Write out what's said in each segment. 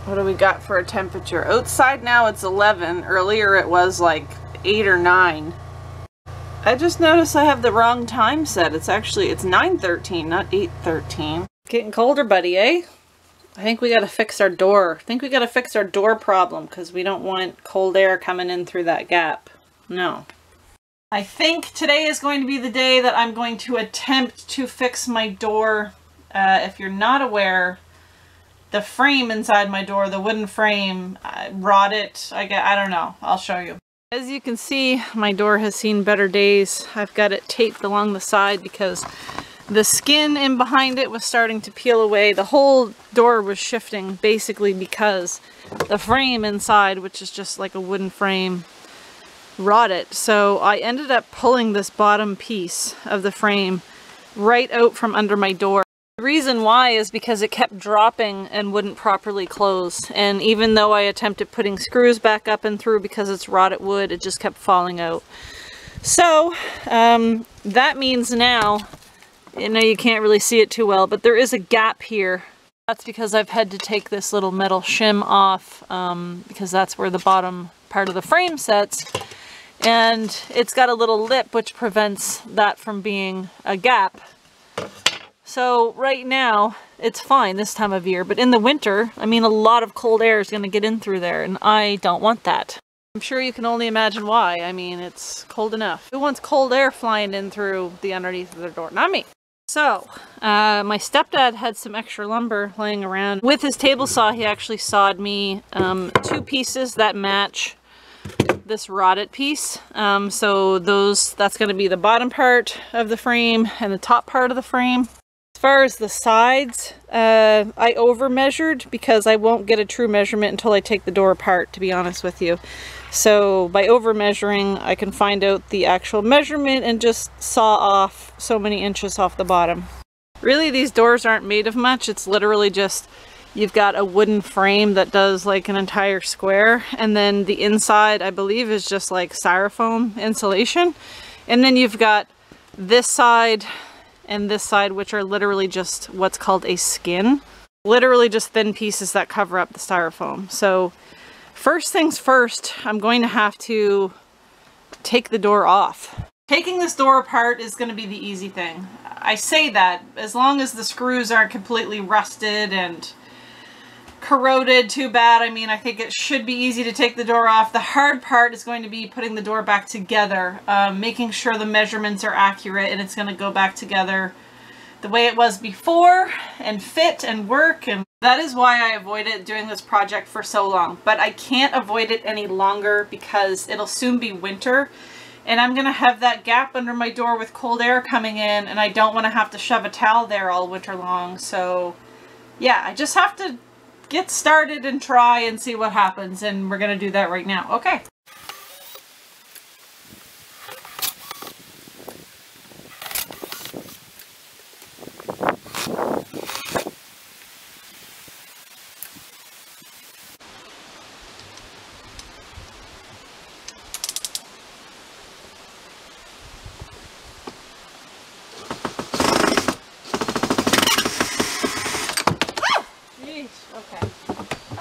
What do we got for a temperature? Outside now it's 11. Earlier it was like 8 or 9. I just noticed I have the wrong time set. It's 9:13, not 8:13. Getting colder, buddy, eh? I think we gotta fix our door. I think we gotta fix our door problem because we don't want cold air coming in through that gap. No. I think today is going to be the day that I'm going to attempt to fix my door. If you're not aware, the frame inside my door, the wooden frame, rotted. I don't know. I'll show you. As you can see, my door has seen better days. I've got it taped along the side because the skin in behind it was starting to peel away. The whole door was shifting basically because the frame inside, which is just like a wooden frame, rotted. So I ended up pulling this bottom piece of the frame right out from under my door. The reason why is because it kept dropping and wouldn't properly close, and even though I attempted putting screws back up and through because it's rotted wood, it just kept falling out. So that means now, you know, you can't really see it too well, but there is a gap here. That's because I've had to take this little metal shim off because that's where the bottom part of the frame sits, and it's got a little lip which prevents that from being a gap. So right now it's fine this time of year, but in the winter, I mean, a lot of cold air is going to get in through there, and I don't want that. I'm sure you can only imagine why. I mean, it's cold enough. Who wants cold air flying in through the underneath of their door? Not me. So, my stepdad had some extra lumber laying around. With his table saw, he actually sawed me 2 pieces that match this rotted piece. So that's going to be the bottom part of the frame and the top part of the frame. As far as the sides, I over measured because I won't get a true measurement until I take the door apart, to be honest with you. So by over measuring, I can find out the actual measurement and just saw off so many inches off the bottom. Really, these doors aren't made of much. It's literally just, you've got a wooden frame that does like an entire square, and then the inside, I believe, is just like styrofoam insulation. And then you've got this side and this side, which are literally just what's called a skin. Literally just thin pieces that cover up the styrofoam. So first things first, I'm going to have to take the door off. Taking this door apart is going to be the easy thing. I say that as long as the screws aren't completely rusted and corroded too bad. I mean, I think it should be easy to take the door off. The hard part is going to be putting the door back together, making sure the measurements are accurate and it's going to go back together the way it was before and fit and work. And that is why I avoided doing this project for so long. But I can't avoid it any longer because it'll soon be winter and I'm going to have that gap under my door with cold air coming in, and I don't want to have to shove a towel there all winter long. So yeah, I just have to get started and try and see what happens, and we're gonna do that right now. Okay.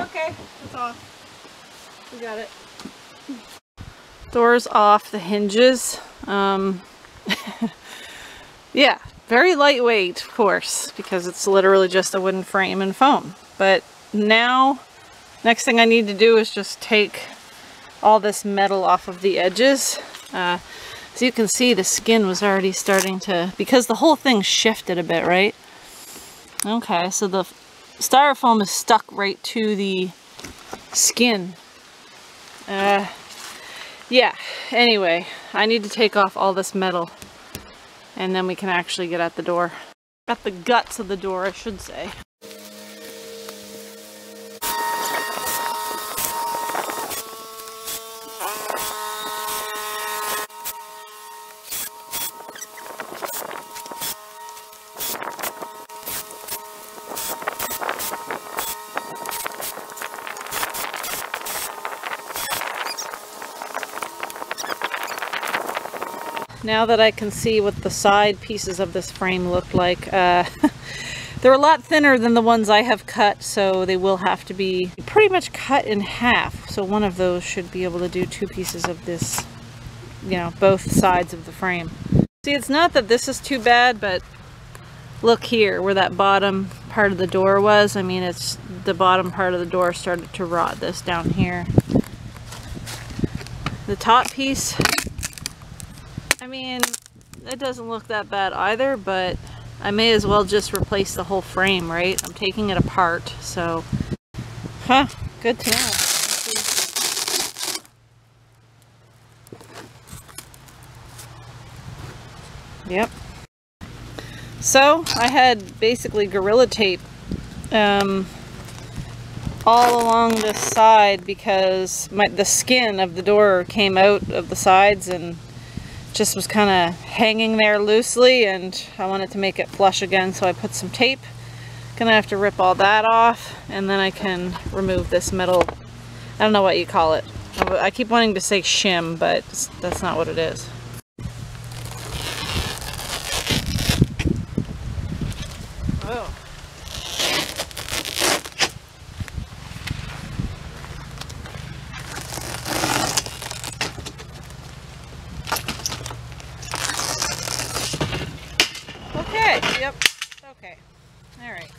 Okay, it's off. We got it. Doors off the hinges. Yeah, very lightweight, of course, because it's literally just a wooden frame and foam. But now, next thing I need to do is just take all this metal off of the edges. As you can see, the skin was already starting to, because the whole thing shifted a bit, right? Okay, so the styrofoam is stuck right to the skin. Yeah, anyway, I need to take off all this metal and then we can actually get at the door. At the guts of the door, I should say. Now that I can see what the side pieces of this frame look like, They're a lot thinner than the ones I have cut, so they will have to be pretty much cut in half. So one of those should be able to do 2 pieces of this, you know, both sides of the frame. See, it's not that this is too bad, but look here where that bottom part of the door was. I mean, it's the bottom part of the door started to rot this down here. The top piece, I mean, it doesn't look that bad either, but I may as well just replace the whole frame, right? I'm taking it apart, so... Huh, good to know. Yep. So, I had basically Gorilla Tape all along this side because the skin of the door came out of the sides and just was kind of hanging there loosely, and I wanted to make it flush again, so I put some tape. Gonna have to rip all that off, and then I can remove this metal, I don't know what you call it. I keep wanting to say shim, but that's not what it is. Oh. Yep. Okay. All right.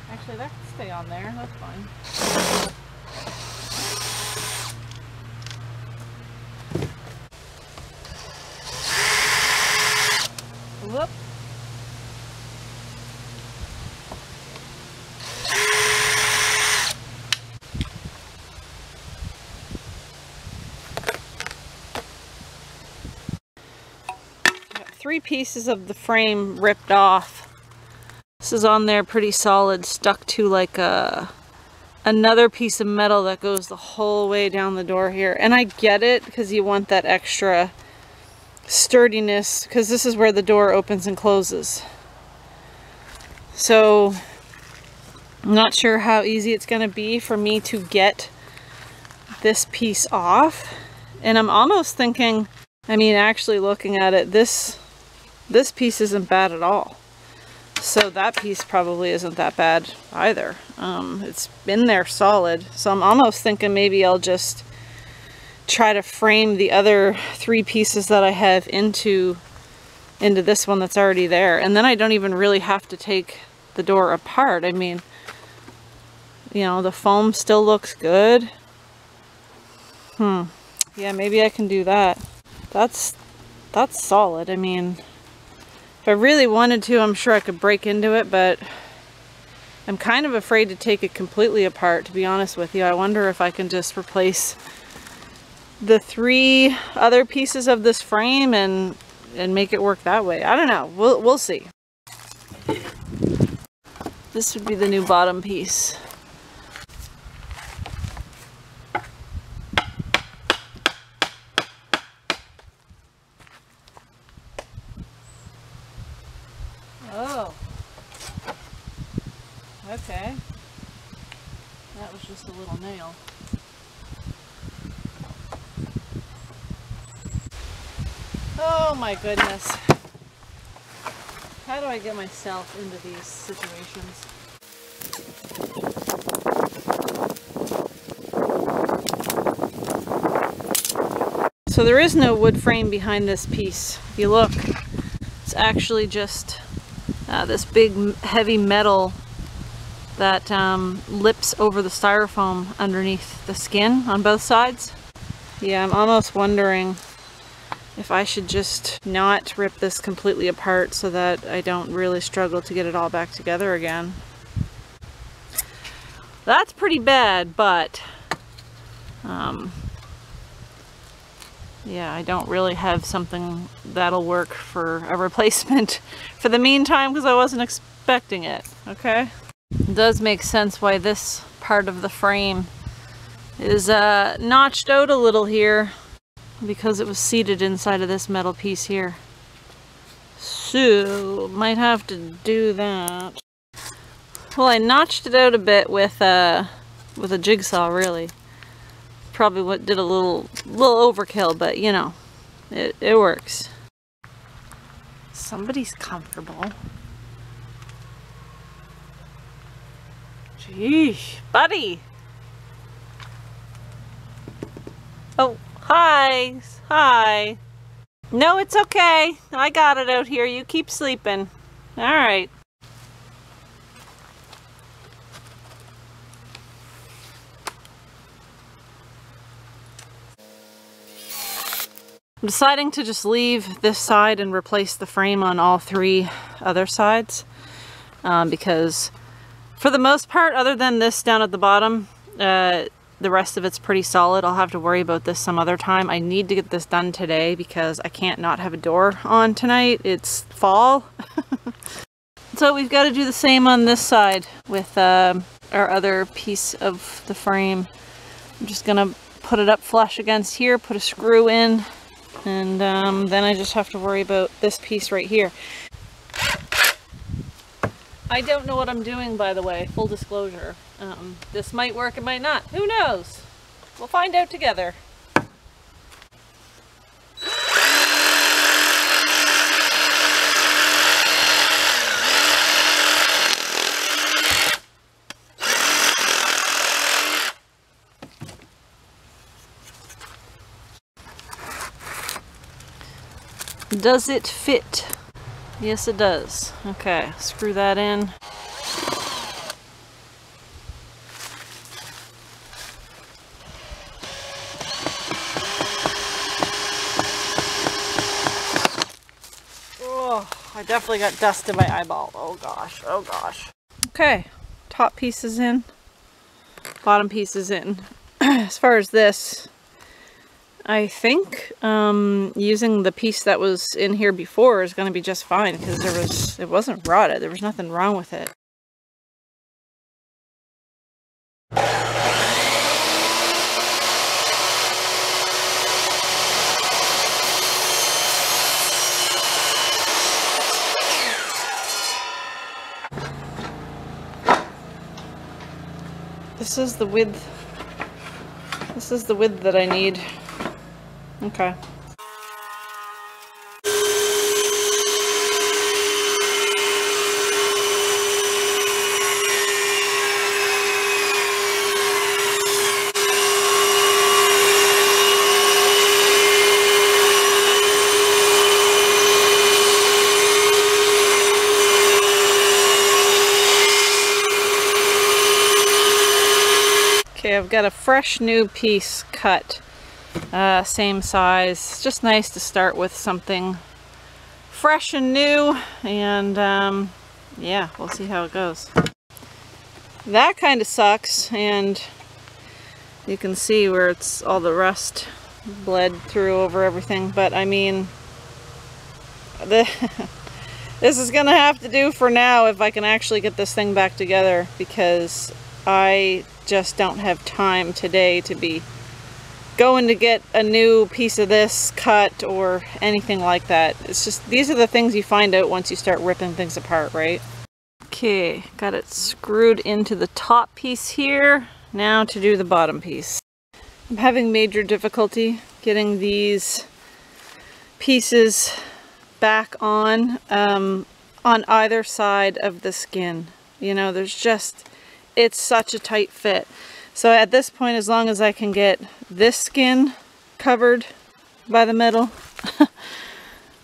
Actually, that can stay on there. That's fine. Whoop. Got 3 pieces of the frame ripped off. This is on there pretty solid, stuck to like another piece of metal that goes the whole way down the door here. And I get it, because you want that extra sturdiness, because this is where the door opens and closes. So I'm not sure how easy it's going to be for me to get this piece off. And I'm almost thinking, I mean, actually looking at it, this piece isn't bad at all. So that piece probably isn't that bad either. It's been there solid. So I'm almost thinking maybe I'll just try to frame the other 3 pieces that I have into this one that's already there. And then I don't even really have to take the door apart. I mean, you know, the foam still looks good. Yeah, maybe I can do that. That's solid. I mean, if I really wanted to, I'm sure I could break into it, but I'm kind of afraid to take it completely apart, to be honest with you. I wonder if I can just replace the 3 other pieces of this frame and make it work that way. I don't know. We'll see. This would be the new bottom piece. Oh, okay. That was just a little nail. Oh my goodness. How do I get myself into these situations? So there is no wood frame behind this piece. If you look, it's actually just this big heavy metal that lips over the styrofoam underneath the skin on both sides. Yeah, I'm almost wondering if I should just not rip this completely apart so that I don't really struggle to get it all back together again. That's pretty bad, but yeah, I don't really have something that'll work for a replacement for the meantime because I wasn't expecting it, okay? It does make sense why this part of the frame is notched out a little here because it was seated inside of this metal piece here. So, might have to do that. Well, I notched it out a bit with a jigsaw, really. Probably what did a little overkill, but you know, it works. Somebody's comfortable. Jeez, buddy. Oh, hi. Hi. No, it's okay. I got it out here. You keep sleeping. All right. I'm deciding to just leave this side and replace the frame on all three other sides because for the most part, other than this down at the bottom, the rest of it's pretty solid. I'll have to worry about this some other time. I need to get this done today because I can't not have a door on tonight. It's fall. So we've got to do the same on this side with our other piece of the frame. I'm just gonna put it up flush against here, put a screw in, and then I just have to worry about this piece right here. I don't know what I'm doing, by the way, full disclosure. This might work, it might not. Who knows? We'll find out together. Does it fit? Yes, it does. Okay, screw that in. Oh, I definitely got dust in my eyeball. Oh gosh, oh gosh. Okay, top piece is in, bottom piece is in. As far as this, I think using the piece that was in here before is going to be just fine because it wasn't rotted. There was nothing wrong with it. This is the width. This is the width that I need. Okay. Okay, I've got a fresh new piece cut. Same size. It's just nice to start with something fresh and new, and yeah, we'll see how it goes. That kind of sucks, and you can see where it's all the rust bled through over everything, but I mean, this is gonna have to do for now if I can actually get this thing back together, because I just don't have time today to be going to get a new piece of this cut or anything like that. It's just, these are the things you find out once you start ripping things apart, right? Okay, got it screwed into the top piece here. Now to do the bottom piece. I'm having major difficulty getting these pieces back on either side of the skin. You know, there's just, it's such a tight fit. So at this point, as long as I can get this skin covered by the metal,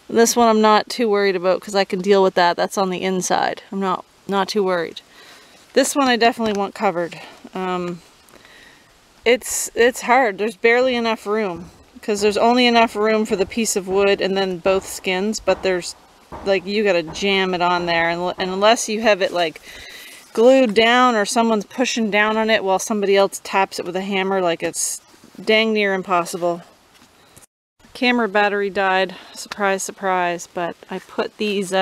this one I'm not too worried about because I can deal with that. That's on the inside. I'm not too worried. This one I definitely want covered. It's hard. There's barely enough room because there's only enough room for the piece of wood and then both skins, but there's like, you gotta jam it on there, and unless you have it like glued down or someone's pushing down on it while somebody else taps it with a hammer. Like, it's dang near impossible. Camera battery died, surprise surprise, but I put these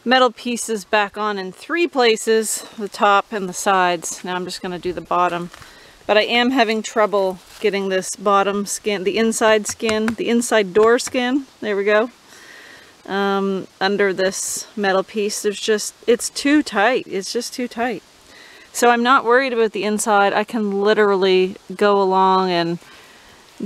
metal pieces back on in 3 places, the top and the sides. Now I'm just going to do the bottom, but I am having trouble getting this bottom skin, the inside door skin, there we go, under this metal piece. It's too tight. It's just too tight. So I'm not worried about the inside. I can literally go along and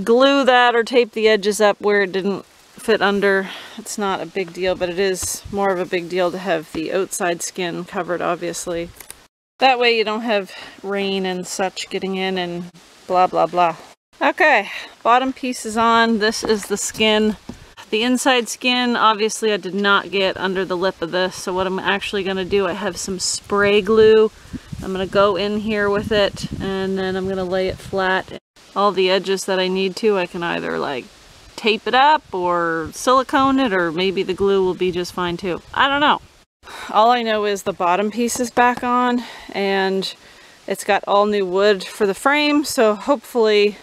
glue that or tape the edges up where it didn't fit under. It's not a big deal, but it is more of a big deal to have the outside skin covered, obviously. That way you don't have rain and such getting in and blah blah blah. Okay, bottom piece is on. This is the skin. The inside skin, obviously I did not get under the lip of this, so what I'm actually going to do, I have some spray glue. I'm going to go in here with it, and then I'm going to lay it flat. All the edges that I need to, I can either like tape it up or silicone it, or maybe the glue will be just fine too. I don't know. All I know is the bottom piece is back on, and it's got all new wood for the frame, so hopefully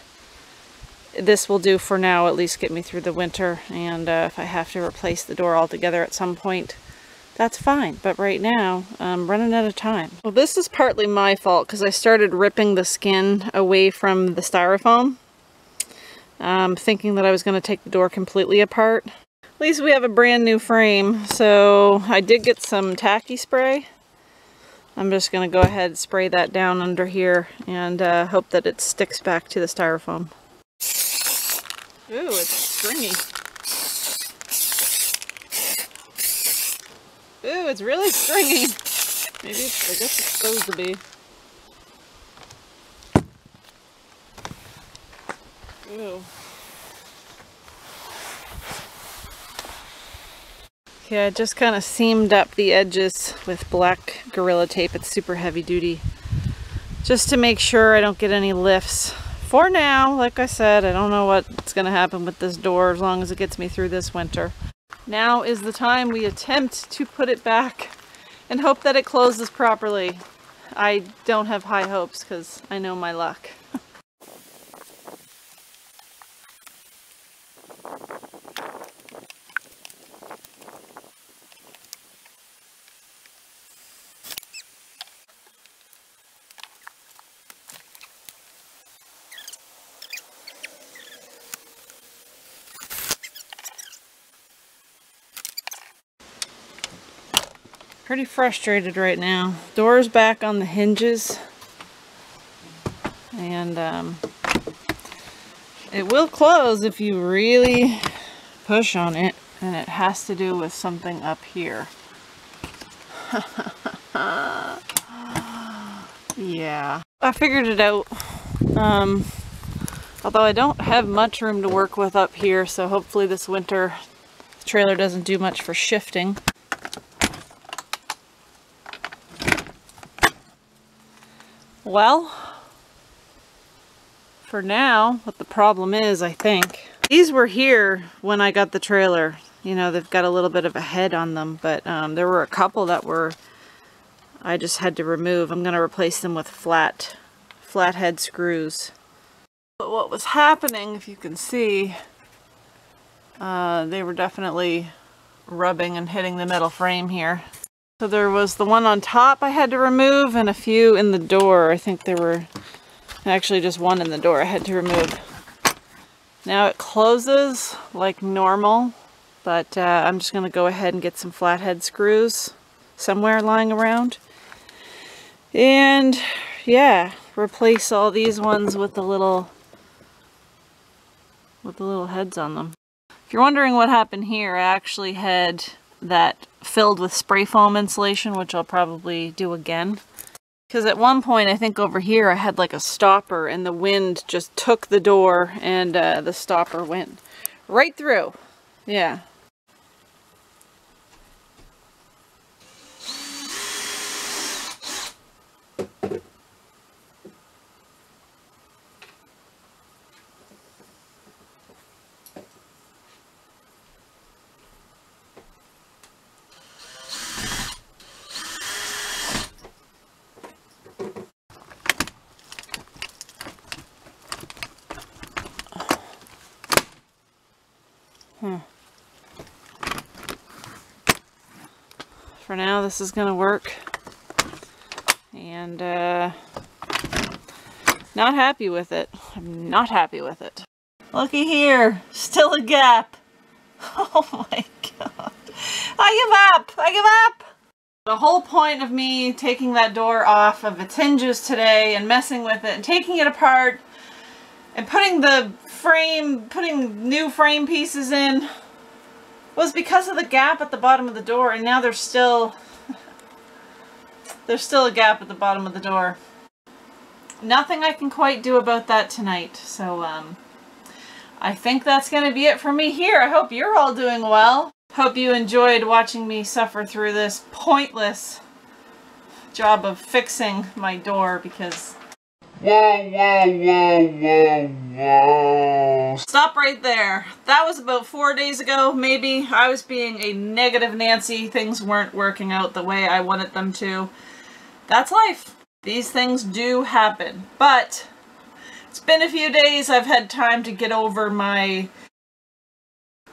this will do for now, at least get me through the winter. And if I have to replace the door altogether at some point, that's fine. But right now, I'm running out of time. Well, this is partly my fault because I started ripping the skin away from the styrofoam, thinking that I was going to take the door completely apart. At least we have a brand new frame, so I did get some tacky spray. I'm just going to go ahead and spray that down under here and hope that it sticks back to the styrofoam. Ooh, it's stringy. Ooh, it's really stringy. Maybe I guess it's supposed to be. Ooh. Okay, I just kind of seamed up the edges with black Gorilla Tape. It's super heavy duty. Just to make sure I don't get any lifts. For now, like I said, I don't know what's going to happen with this door as long as it gets me through this winter. Now is the time we attempt to put it back and hope that it closes properly. I don't have high hopes because I know my luck. Pretty frustrated right now. Door's back on the hinges, and it will close if you really push on it, and it has to do with something up here. Yeah, I figured it out. Although I don't have much room to work with up here, so hopefully this winter the trailer doesn't do much for shifting. Well, for now, what the problem is, I think, these were here when I got the trailer. You know, they've got a little bit of a head on them, but there were a couple that I just had to remove. I'm going to replace them with flathead screws. But what was happening, if you can see, they were definitely rubbing and hitting the metal frame here. So there was the one on top I had to remove, and a few in the door. I think there were actually just one in the door I had to remove. Now it closes like normal, but I'm just going to go ahead and get some flathead screws somewhere lying around. And yeah, replace all these ones with the little heads on them. If you're wondering what happened here, I actually had that filled with spray foam insulation, which I'll probably do again. Because at one point, I think over here, I had like a stopper, and the wind just took the door, and the stopper went right through. Yeah. For now, this is gonna work. And not happy with it. I'm not happy with it. Looky here, still a gap. Oh my god. I give up! I give up! The whole point of me taking that door off of its hinges today and messing with it and taking it apart and putting new frame pieces in was because of the gap at the bottom of the door, and now there's still a gap at the bottom of the door. Nothing I can quite do about that tonight, so I think that's going to be it for me here. I hope you're all doing well. Hope you enjoyed watching me suffer through this pointless job of fixing my door because... Stop right there. That was about 4 days ago, maybe. I was being a negative Nancy. Things weren't working out the way I wanted them to. That's life. These things do happen. But it's been a few days. I've had time to get over my...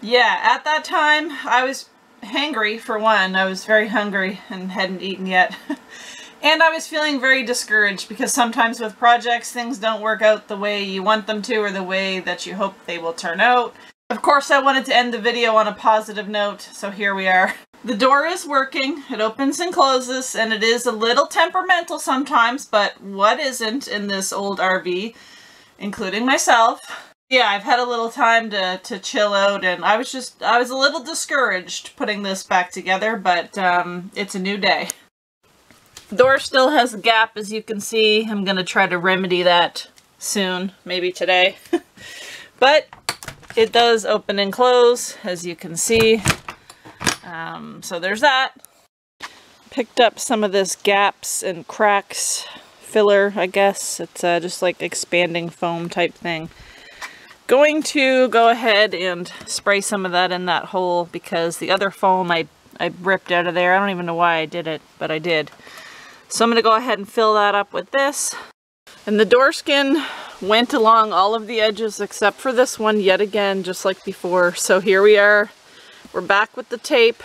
Yeah, at that time, I was hangry, for one. I was very hungry and hadn't eaten yet. And I was feeling very discouraged because sometimes with projects, things don't work out the way you want them to or the way that you hope they will turn out. Of course, I wanted to end the video on a positive note, so here we are. The door is working, it opens and closes, and it is a little temperamental sometimes, but what isn't in this old RV, including myself? Yeah, I've had a little time to chill out, and I was a little discouraged putting this back together, but it's a new day. The door still has a gap, as you can see. I'm going to try to remedy that soon, maybe today. But it does open and close, as you can see. So there's that. Picked up some of this gaps and cracks filler, I guess. It's just like expanding foam type thing. Going to go ahead and spray some of that in that hole because the other foam I ripped out of there. I don't even know why I did it, but I did. So I'm going to go ahead and fill that up with this. And the door skin went along all of the edges except for this one yet again, just like before. So here we are. We're back with the tape.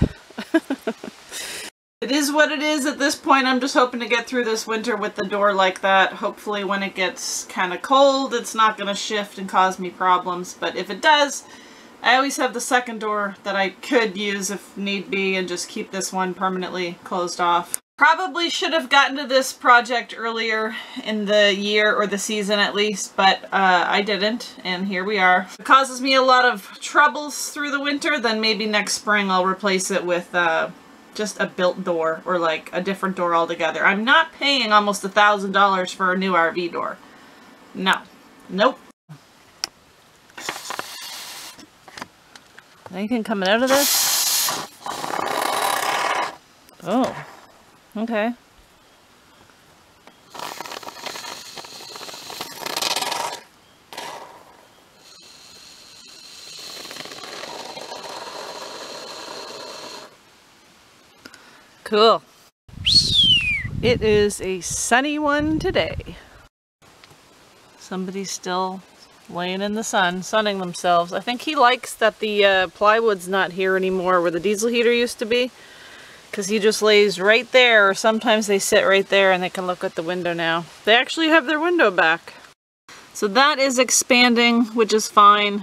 It is what it is at this point. I'm just hoping to get through this winter with the door like that. Hopefully when it gets kind of cold, it's not going to shift and cause me problems. But if it does, I always have the second door that I could use if need be and just keep this one permanently closed off. Probably should have gotten to this project earlier in the year or the season at least, but I didn't, and here we are. If it causes me a lot of troubles through the winter, then maybe next spring I'll replace it with just a built door or like a different door altogether. I'm not paying almost $1,000 for a new RV door. No. Nope. Anything coming out of this? Oh. Okay. Cool. It is a sunny one today. Somebody's still laying in the sun, sunning themselves. I think he likes that the plywood's not here anymore where the diesel heater used to be. Because he just lays right there, or sometimes they sit right there and they can look at the window now. They actually have their window back. So that is expanding, which is fine.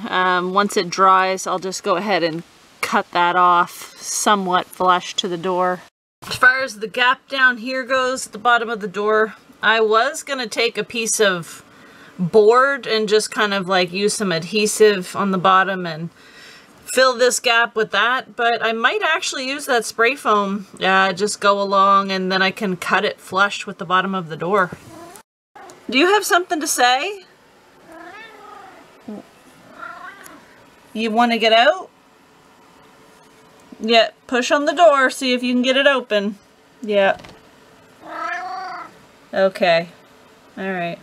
Once it dries, I'll just go ahead and cut that off somewhat flush to the door. As far as the gap down here goes, at the bottom of the door, I was going to take a piece of board and just kind of like use some adhesive on the bottom and fill this gap with that, but I might actually use that spray foam, just go along and then I can cut it flush with the bottom of the door. Do you have something to say? You want to get out? Yeah, push on the door, see if you can get it open. Yeah. Okay. Alright.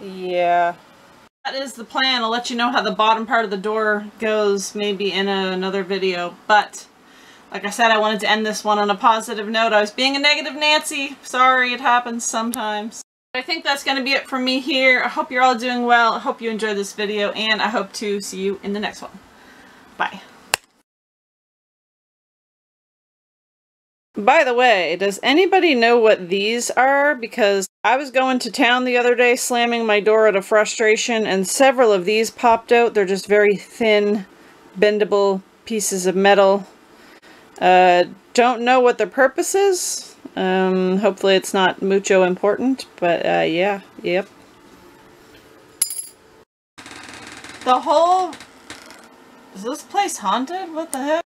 Yeah. That is the plan. I'll let you know how the bottom part of the door goes maybe in another video. But, like I said, I wanted to end this one on a positive note. I was being a negative Nancy. Sorry, it happens sometimes. I think that's going to be it from me here. I hope you're all doing well. I hope you enjoyed this video, and I hope to see you in the next one. Bye. By the way, does anybody know what these are? Because I was going to town the other day slamming my door out of frustration, and several of these popped out. They're just very thin, bendable pieces of metal. Don't know what their purpose is. Hopefully it's not mucho important, but yeah, yep. The whole... Is this place haunted? What the heck?